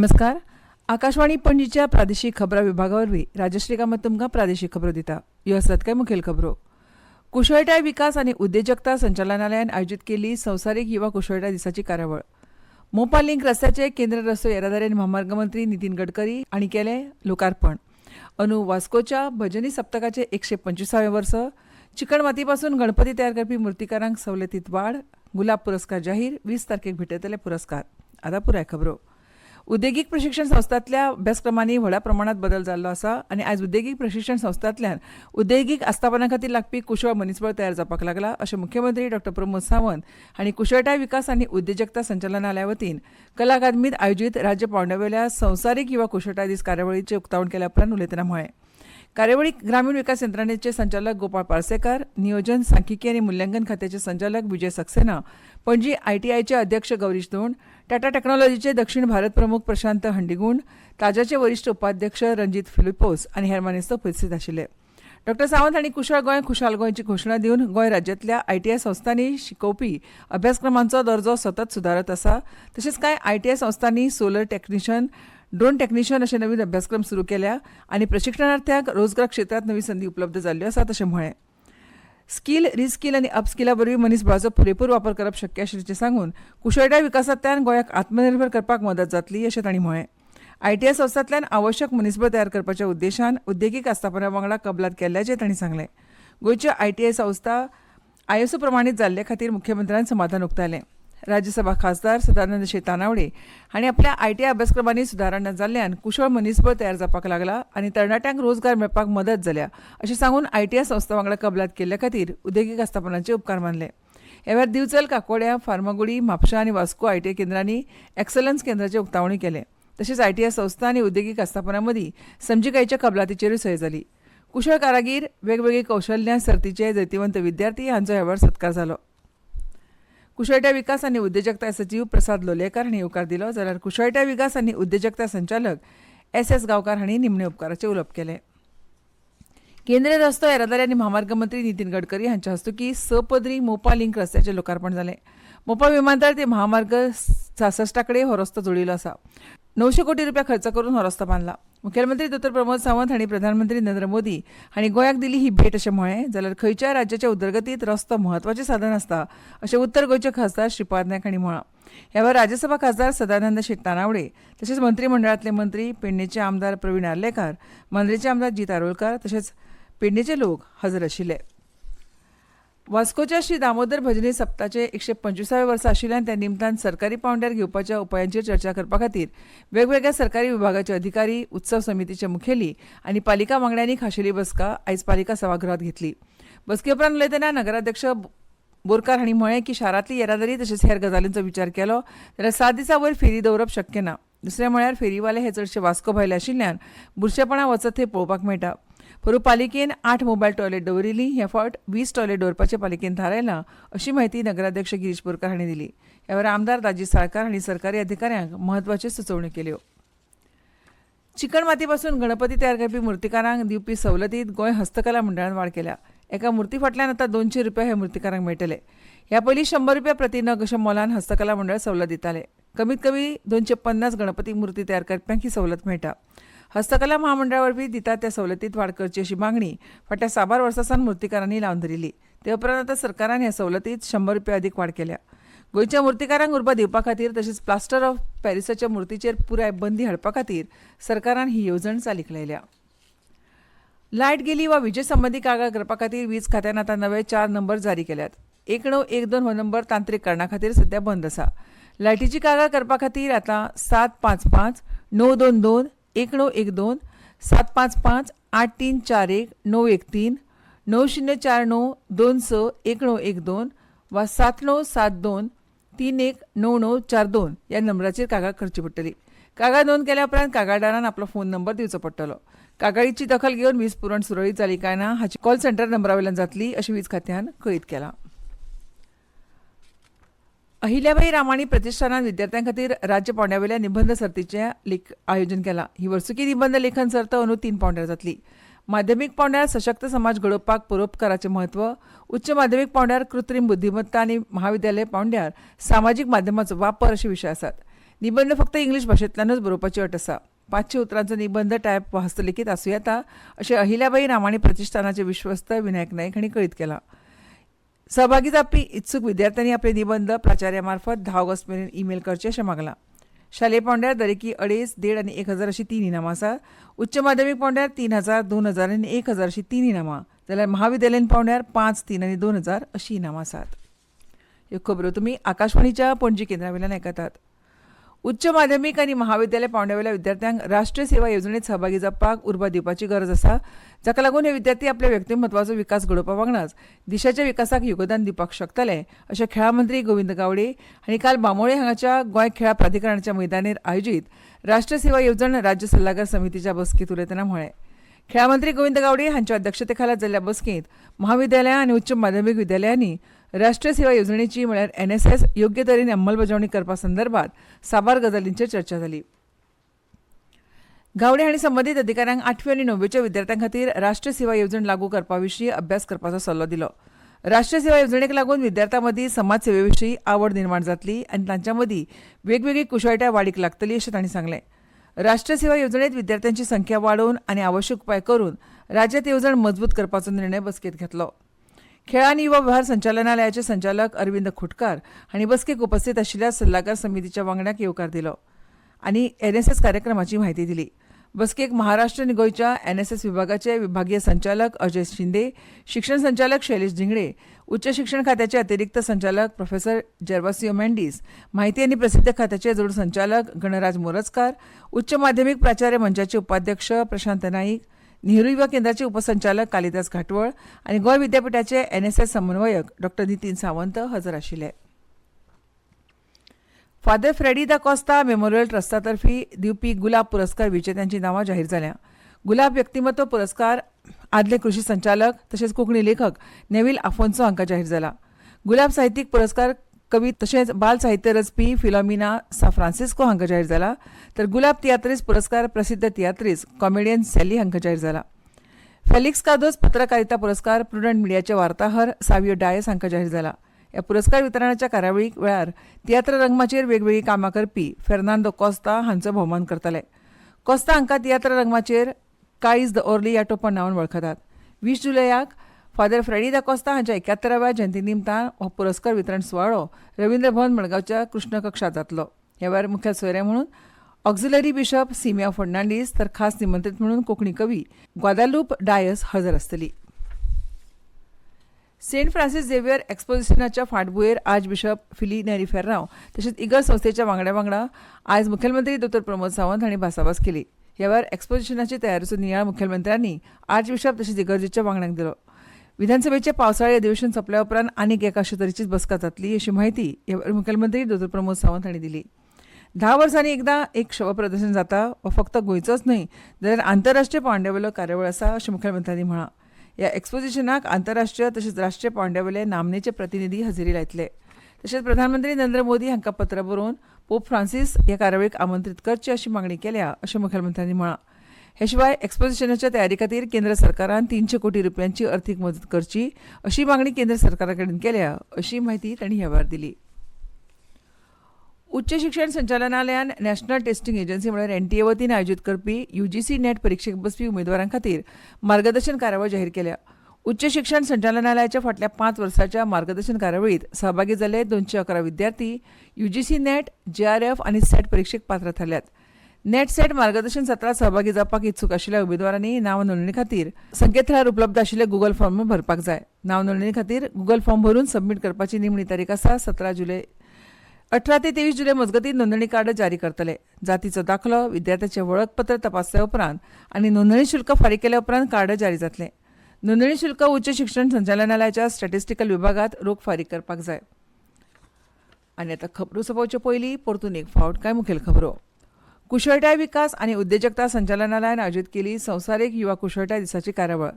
नमस्कार. आकाशवाणी पणजीच्या प्रादेशीक खबरां विभागावरवीं राजश्री कामत तुमकां प्रादेशीक खबरो दिता. ह्यो आसात कांय मुखेल खबरो. कुशळटाय विकास आनी उद्देजकता संचालनालयान आयोजीत केल्ली संवसारीक युवा कुशळटाय दिसाची कार्यावळ. मोपा लिंक रस्त्याचे केंद्र रस्तो येरादारी आनी म्हामार्ग मंत्री नितीन गडकरी हांणी केलें लोकार्पण. अंदू वास्कोच्या भजनी सप्तकाचे 125वें वर्स. चिकण माती पासून गणपती तयार करपी मुर्तीकारांक सवलतीत वाड. गुलाब पुरस्कार जाहीर. 20 तारखेक भेटयतले पुरस्कार. आतां पुराय खबरो. उद्देगीक प्रशिक्षण संस्थांतल्या अभ्यासक्रमांनी व्हड प्रमाणात बदल जाल्लो आसा आनी आयज उद्देगीक प्रशिक्षण संस्थांतल्यान उद्देगीक आस्थापना खातीर लागपी कुशळ मनीसबळ तयार जावपाक लागला अशें मुख्यमंत्री डॉ प्रमोद सावंत हांणी कुशळटाय विकास आनी उद्देजकता संचालनालया वतीन कला अकादमींत आयोजीत राज्य पांवड्यावेल्या संवसारीक युवा कुशळटाय दीस कार्यावळीचें उक्तावण केल्या उपरांत उलयतना म्हळें. कार्यावळीक ग्रामीण विकास यंत्रणेचे संचालक गोपाळ पार्सेकार, नियोजन, सांख्यिकी आनी मुल्यांकन खात्याचे संचालक विजय सक्सेना, पणजी आयटीआयचे अध्यक्ष गौरीश दोंड, टाटा टेक्नॉलॉजीचे दक्षिण भारत प्रमुख प्रशांत हंडीगुंड, ताजाचे वरिष्ठ उपाध्यक्ष रंजीत फिलिपोस आनी हेर मानेस्त उपस्थित आशिल्ले. डॉ सावंत हांणी कुशळ गोंय खुशाल गोंयची घोशणा दिवन गोंय राज्यांतल्या आयटीआय संस्थांनी शिकोवपी अभ्यासक्रमांचो दर्जो सतत सुदारत आसा. तशेंच कांय आयटीआय संस्थांनी सोलर टॅक्निशियन, ड्रोन टॅक्निशियन अशे नवीन अभ्यासक्रम सुरू केल्या आनी प्रशिक्षणार्थ्यांक रोजगार क्षेत्रांत नवी संदी उपलब्ध जाल्ल्यो आसात अशें म्हळें. स्कील, रिस्कील आनी अपस्किला वरवीं मनीसबळाचो पुरेपूर वापर करप शक्य आशिल्ल्याचें सांगून कुशळटाय विकासांतल्यान गोंयाक आत्मनिर्भर करपाक मदत जातली अशें तांणी म्हळें. आयटीआय संस्थांतल्यान आवश्यक मनीसबळ तयार करपाच्या उद्देशान उद्देगीक आस्थापना वांगडा कबलात केल्ल्याचें तांणी सांगलें. गोंयच्यो आयटीआय संस्था आयएसओ प्रमाणीत जाल्ले खातीर मुख्यमंत्र्यान समाधान उक्तायलें. राज्यसभा खासदार सदानंद शेट तानावडे हांणी आपल्या आयटीआय अभ्यासक्रमांनी सुदारणा जाल्ल्यान कुशळ मनीसबळ तयार जावपाक लागला आनी तरणाट्यांक रोजगार मेळपाक मदत जाल्या अशें सांगून आयटीआय संस्था वांगडा कबलात केल्ल्या खातीर उद्देगीक आस्थापनांचे उपकार मानले. ह्या वेळार दिवचल, काकोड्या, फार्मागुडी, म्हापशा आनी वास्को आयटीआय केंद्रांनी एक्सलन्स केंद्राचे उक्तावणी केले. तशेंच आयटीआय संस्था आनी उद्देगीक आस्थापनां मदीं समजिकायेच्या कबलातीचेरूय सय जाली. कुशळ कारागीर, वेगवेगळी कौशल्यां सर्तीचे जैतिवंत विद्यार्थी हांचो ह्या वेळार सत्कार जालो. कुशळटाय विकास आनी उद्देजकता सचिव प्रसाद लोलयेकार हांणी येवकार दिलो, जाल्यार कुशळटाय विकास आनी उद्देजकता संचालक एस गांवकार हांणी निमणे उपकाराचे उलोवप केले. केंद्रीय रस्तो येरादारी आनी म्हामार्ग मंत्री नितीन गडकरी हांच्या हस्तुकीं 6 पदरी मोपा लिंक रस्त्याचें लोकार्पण जालें. मोपा विमानतळ ते महामार्ग 66 कडेन हो रस्तो जोडिल्लो आसा. 900 कोटी रुपया खर्च करून हो रस्तो बांदला. मुखेलमंत्री डॉ प्रमोद सावंत हांणी प्रधानमंत्री नरेंद्र मोदी हांणी गोंयाक दिली ही भेट अशें म्हळें. जाल्यार खंयच्याय राज्याच्या उदरगतीत रस्तो म्हत्वाचें साधन आसता अशें उत्तर गोंयचे खासदार श्रीपाद नायक हांणी म्हळां. ह्या वेळार राज्यसभा खासदार सदानंद शेट तानावडे तशेंच मंत्रिमंडळांतले मंत्री, पेडणेचे आमदार प्रवीण आर्लेकार, मांद्रेचे आमदार जीत आरोलकार तशेंच पेडणेचे लोक हजर आशिल्ले. वास्कोच्या श्री दामोदर भजनी सप्ताचे 125वें वर्स आशिल्ल्यान त्या निमतान सरकारी पावंड्यार घेवपाच्या उपायांचेर चर्चा करपा खातीर वेगवेगळ्या सरकारी विभागाचे अधिकारी, उत्सव समितीचे मुखेली आनी पालिका वांगड्यांनी खाशेली बसका आयज पालिका सभागृहात घेतली. बसके उपरांत उलयतना नगराध्यक्ष बोरकार हांणी म्हळें की शारांतली येरादारी तशेंच हेर गजालींचो विचार केलो जाल्यार 7 दिसां वयर फेरी दवरप शक्य ना. दुसरें म्हळ्यार फेरीवाले हे चडशे वास्को भायले आशिल्ल्यान बुरशेपणां वचत थंय पळोवपाक मेळटा. परू पालिकेन 8 मोबायल टॉयलेट दवरिल्ली. हे फावट 20 टॉयलेट दवरपाचे पालिकेन थारायलां अशी माहिती नगराध्यक्ष गिरीश बोरकार हांणी दिली. ह्या वेळार आमदार दाजी साळकार हांणी सरकारी अधिकाऱ्यांक म्हत्वाच्यो सुचोवण्यो केल्यो. चिकण माती पासून गणपती तयार करपी मुर्तीकारांक दिवपी सवलतीत गोंय हस्तकला मंडळान वाड केल्या. एका मुर्ती फाटल्यान आतां 200 रुपया हे मुर्तीकारांक मेळटले. ह्या पयलीं 100 रुपया प्रति नग अशा मोलान हस्तकला मंडळ सवलत दिताले. कमीत कमी 250 गणपती मुर्ती तयार करप्यांक ही सवलत मेळटा. हस्तकला महामंडळा वरवीं दितात त्या सवलतीत वाड करची अशी मागणी फाटल्या साबार वर्सांसान मुर्तीकारांनी लावन धरिल्ली. ते उपरांत आतां सरकारान ह्या सवलतीत 100 रुपया अदीक वाड केल्या. गोंयच्या मुर्तीकारांक उर्बा दिवपा खातीर तशेंच प्लास्टर ऑफ पॅरिसाच्या मुर्तीचेर पुराय बंदी हाडपा खातीर सरकारान ही येवजण चालीक लायल्या. लायट गेली वा विजे संबंधी कागाळ करपा खातीर वीज खात्यान आतां नवे 4 नंबर जारी केल्यात. 1912 हो नंबर तांत्रीक कारणां खातीर सध्या बंद आसा. लायटीची कागाळ करपा खातीर आतां 755 922 1912 755 8341 913 9049 26 1912 वा 7972 319942 ह्या नंबराचेर कागाळ करची पडटली. कागाळ नोंद केल्या उपरांत कागाळदारान आपलो फोन नंबर दिवचो पडटलो. कागाळीची दखल घेवन वीज पुरवण सुरळीत जाली काय ना हाची कॉल सेंटर नंबरावेल्यान जातली अशें वीज खात्यान कळीत केलां. अहिल्याबाई रामाणी प्रतिष्ठानान विद्यार्थ्यां खातीर राज्य पावंड्यावेल्या निबंध सर्तीचें आयोजन केलां. ही वर्सुकी निबंध लेखन सर्त अंदू 3 पावंड्यार जातली. माध्यमीक पावंड्यार सशक्त समाज घडोवपाक परोपकाराचें म्हत्व, उच्च माध्यमीक पावंड्यार कृत्रीम बुद्धिमत्ता आनी महाविद्यालय पावंड्यार सामाजीक माध्यमाचो वापर अशे विशय आसात. निबंध फक्त इंग्लीश भाशेंतल्यानूच बरोवपाची अट आसा. 500 उतरांचो निबंध टायप वा हस्तलिखीत आसूं येता अशें अहिल्याबाई रामाणी प्रतिष्ठानाचे विश्वस्त विनायक नाईक हांणी कळीत केलां. सहभागी जावपी इत्सूक विद्यार्थ्यांनी आपले निबंध प्राचार्यामार्फत 10 ऑगस्ट मेरेन ईमेल करचे अशें मागलां. शालेय पांवड्यार दरेकी 2,500, 1,500 आनी 1,000 अशीं 3 इनामां आसात. उच्च माध्यमीक पांवड्यार 3,000, 2,000 आनी 1,000 अशीं 3 इनामां, जाल्यार महाविद्यालयीन पांवड्यार 5, 3 आनी 2,000 अशीं इनामां आसात. ह्यो खबरो तुमी आकाशवाणीच्या पणजी केंद्रावेल्यान आयकतात. उच्च माध्यमीक आनी महाविद्यालय पांवड्यावेल्या विद्यार्थ्यांक राष्ट्रीय सेवा येवजणेंत सहभागी जावपाक उर्बा दिवपाची गरज आसा, जाका लागून हे विद्यार्थी आपल्या व्यक्तिमत्वाचो विकास घडोवपा वांगडाच देशाच्या विकासाक योगदान दिवपाक शकतले अशें खेळां मंत्री गोविंद गावडे हांणी काल बांबोळे हांगाच्या गोंय खेळां प्राधिकरणाच्या मैदानार आयोजीत राष्ट्रीय सेवा येवजण राज्य सल्लागार समितीच्या बसकेंत उलयतना म्हळें. खेळां मंत्री गोविंद गावडे हांच्या अध्यक्षते खाला जाल्ल्या बसकेंत महाविद्यालयां आनी उच्च माध्यमीक विद्यालयांनी राष्ट्रीय सेवा येवजणेची म्हळ्यार NSS योग्य तरेन अंमलबजावणी करपा संदर्भात साबार गजालींचेर चर्चा जाली. गावडे हांणी संबंदीत अधिकाऱ्यांक 8वी आनी 9वीच्या विद्यार्थ्यां खातीर राष्ट्रीय सेवा येवजण लागू करपा विशीं अभ्यास करपाचो सल्लो दिलो. राष्ट्रीय सेवा येवजणेक लागून विद्यार्थ्यां मदीं समाज सेवे विशीं आवड निर्माण जातली आनी तांच्या मदीं वेगवेगळी कुशळटाय वाडीक लागतली अशें तांणी सांगलें. राष्ट्रीय सेवा येवजणेंत विद्यार्थ्यांची संख्या वाडोवन आनी आवश्यक उपाय करून राज्यांत येवजण मजबूत करपाचो निर्णय बसकेंत घेतलो. खेळ आनी युवा वेव्हार संचालनालयाचे संचालक अरविंद खुटकार हांणी बसकेक उपस्थित आशिल्ल्या सल्लागार समितीच्या वांगड्यांक येवकार दिलो आनी NSS कार्यक्रमाची म्हायती दिली. बसकेक महाराष्ट्र आनी गोंयच्या NSS विभागाचे विभागीय संचालक अजय शिंदे, शिक्षण संचालक शैलेश जिंगडे, उच्च शिक्षण खात्याचे अतिरिक्त संचालक प्रोफेसर जर्वासियो मेंडीस, माहिती आनी प्रसिद्धी खात्याचे जोड संचालक गणराज मोरजकार, उच्च माध्यमीक प्राचार्य मंचाचे उपाध्यक्ष प्रशांत नाईक, नेहरू युवा केंद्राचे उपसंचालक कालिदास घाटवळ आनी गोंय विद्यापीठाचे NSS समन्वयक डॉ नितीन सावंत हजर आशिल्ले. फादर फ्रेडी दा कॉस्ता मेमोरियल ट्रस्टा तर्फी दिवपी गुलाब पुरस्कार विजेत्यांची नांवां जाहीर जाल्या. गुलाब व्यक्तिमत्व पुरस्कार आदले कृषी संचालक तशेंच कोंकणी लेखक नेविल आफोन्सो हांकां जाहीर जाला. गुलाब साहित्यीक पुरस्कार कवी तशेंच बाल साहित्य रचपी फिलोमिना सा फ्रांसिस्को हांकां जाहीर जाला, तर गुलाब तियात्रीस पुरस्कार प्रसिद्ध तियात्रीस कॉमेडियन सॅली हांकां जाहीर जाला. फेलिक्स कार्दोज पत्रकारिता पुरस्कार प्रुडंट मिडियाचे वार्ताहर सावियो डायस हांकां जाहीर जाला. ह्या पुरस्कार वितरणाच्या कार्यावळीक वेळार तियात्र रंगमाचेर वेगवेगळी कामां करपी फेर्नांदो कॉस्ता हांचो भोवमान करतले. कॉस्ता हांकां तियात्र रंगमाचेर काळीज द ओर्ली ह्या टोपण नांवान वळखतात. 20 जुलयाक फादर फ्रेडी दा कॉस्ता हांच्या 71व्या जयंती निमतान हो पुरस्कार वितरण सुवाळो रवींद्र भवन मडगांवच्या कृष्ण कक्षात जातलो. ह्या वेळार मुखेल सोयरे म्हणून ऑक्झिलरी बिशप सिमिया फर्नांडीस तर खास निमंत्रीत म्हणून कोंकणी कवी ग्वादालूप डायस हजर आसतली. सेंट फ्रांसीस झेवियर एक्सपोजिशनाच्या फाटभुंयेर आर्च बिशप फिली नेरी फेर्रांव तशेंच इगर संस्थेच्या वांगडा आयज मुखेलमंत्री दोतोर प्रमोद सावंत हांणी भासाभास केली. ह्या वेळार एक्सपोजिशनाचे तयारेचो नियाळ मुखेलमंत्र्यांनी आर्च बिशप तशेंच इगर्जेच्या वांगड्यांक दिलो. विधानसभेचे पावसाळी अधिवेशन सोंपल्या उपरांत आनीक एका अशे तरेचीच बसका जातली अशी माहिती ह्या वेळार मुखेलमंत्री दोतोर प्रमोद सावंत हांणी दिली. 10 वर्सांनी एकदां एक शव प्रदर्शन जाता वा फक्त गोंयचोच न्हय जाल्यार आंतरराष्ट्रीय पांवड्यावेलो कार्यावळ आसा अशें मुखेलमंत्र्यांनी म्हळां. ह्या एक्सपोजिशनाक आंतरराष्ट्रीय तशेंच राष्ट्रीय पांवड्यावेले नामनेचे प्रतिनिधी हजेरी लायतले. तशेंच प्रधानमंत्री नरेंद्र मोदी हांकां पत्र बरोवन पोप फ्रांसीस ह्या कार्यावळीक आमंत्रीत करचे अशी मागणी केल्या अशें मुखेलमंत्र्यांनी म्हळां. हे शिवाय एक्सपोजिशनाच्या तयारी खातीर केंद्र सरकारान 300 कोटी रुपयांची अर्थीक मजत करची अशी मागणी केंद्र सरकारा कडेन केल्या अशी माहिती तांणी ह्या वेळार दिली. उच्च शिक्षण संचालनालयान नॅशनल टेस्टिंग एजन्सी म्हळ्यार NTA वतीन आयोजीत करपी UGC नेट परीक्षेक बसपी उमेदवारां खातीर मार्गदर्शन कार्यावळ जाहीर केल्या. उच्च शिक्षण संचालनालयाच्या फाटल्या 5 वर्सांच्या मार्गदर्शन कार्यावळीत सहभागी जाल्ले 211 विद्यार्थी UGC नेट, JRF आनी सेट परीक्षेक पात्र थारल्यात. नेट सेट मार्गदर्शन सत्रांत सहभागी जावपाक इत्सूक आशिल्ल्या उमेदवारांनी नांव नोंदणी खातीर संकेतथळार उपलब्ध आशिल्ले गुगल फॉर्म भरपाक जाय. नांव नोंदणी खातीर गुगल फॉर्म भरून सबमीट करपाची निमणी तारीख आसा 17 जुलय. 18 ते 23 जुलय मजगतीं नोंदणी कार्ड जारी करतले. जातीचो दाखलो, विद्यार्थ्याचें वळखपत्र तपासल्या उपरांत आनी नोंदणी शुल्क फारीक केल्या उपरांत कार्ड जारी जातलें. नोंदणी शुल्क उच्च शिक्षण संचालनालयाच्या स्टॅटिस्टिकल विभागात रोख फारीक करपाक जाय. आनी आतां खबरो सोंपोवचे पयलीं परतून एक फावट कांय मुखेल खबरो. कुशळटाय विकास आनी उद्देजकता संचालनालयान आयोजीत केली संवसारीक युवा कुशळटाय दिसाची कार्यावळ.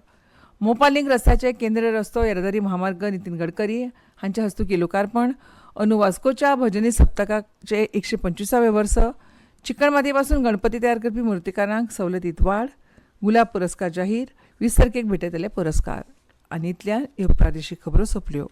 मोपाल लिंक रस्त्याचे केंद्रीय रस्तो येरादारी महामार्ग नितीन गडकरी हांच्या हस्तुकीं लोकार्पण. अनु वास्कोच्या भजनी सप्तकाचे 125वें वर्स. चिकण मातयेपासून गणपती तयार करपी मुर्तीकारांक सवलतीत वाड. गुलाब पुरस्कार जाहीर. 20 तारखेक भेटयतले पुरस्कार. आनी इतल्यान ह्यो प्रादेशीक खबरो सोंपल्यो.